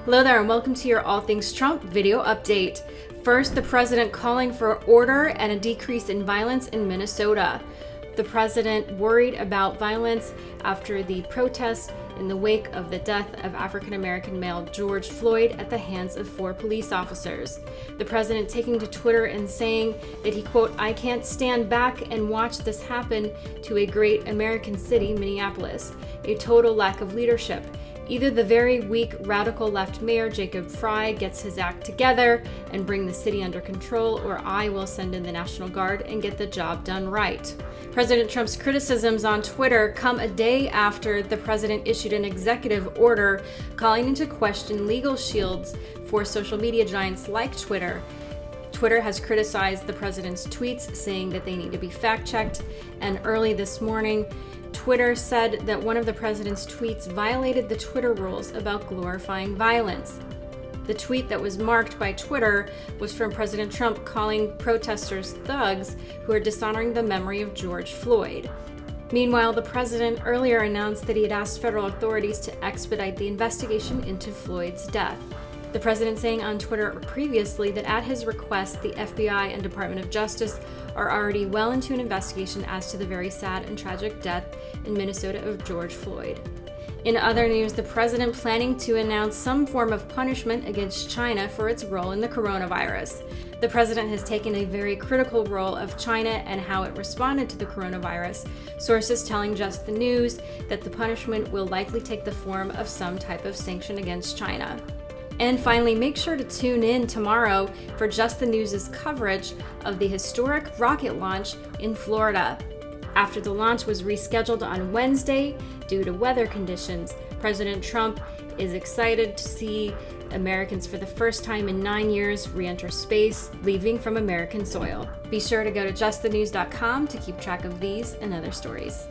Hello there and welcome to your All Things Trump video update. First, the president calling for order and a decrease in violence in Minnesota. The president worried about violence after the protests in the wake of the death of African-American male George Floyd at the hands of 4 police officers. The president taking to Twitter and saying that he, quote, "I can't stand back and watch this happen to a great American city, Minneapolis. A total lack of leadership. Either the very weak radical left mayor Jacob Frey gets his act together and bring the city under control, or I will send in the National Guard and get the job done right." President Trump's criticisms on Twitter come a day after the president issued an executive order calling into question legal shields for social media giants like Twitter. Twitter has criticized the president's tweets, saying that they need to be fact-checked, and early this morning, Twitter said that one of the president's tweets violated the Twitter rules about glorifying violence. The tweet that was marked by Twitter was from President Trump calling protesters thugs who are dishonoring the memory of George Floyd. Meanwhile, the president earlier announced that he had asked federal authorities to expedite the investigation into Floyd's death. The president saying on Twitter previously that at his request, the FBI and Department of Justice are already well into an investigation as to the very sad and tragic death in Minnesota of George Floyd. In other news, the president planning to announce some form of punishment against China for its role in the coronavirus. The president has taken a very critical role of China and how it responded to the coronavirus, sources telling Just the News that the punishment will likely take the form of some type of sanction against China. And finally, make sure to tune in tomorrow for Just the News' coverage of the historic rocket launch in Florida. After the launch was rescheduled on Wednesday due to weather conditions, President Trump is excited to see Americans for the first time in 9 years re-enter space, leaving from American soil. Be sure to go to justthenews.com to keep track of these and other stories.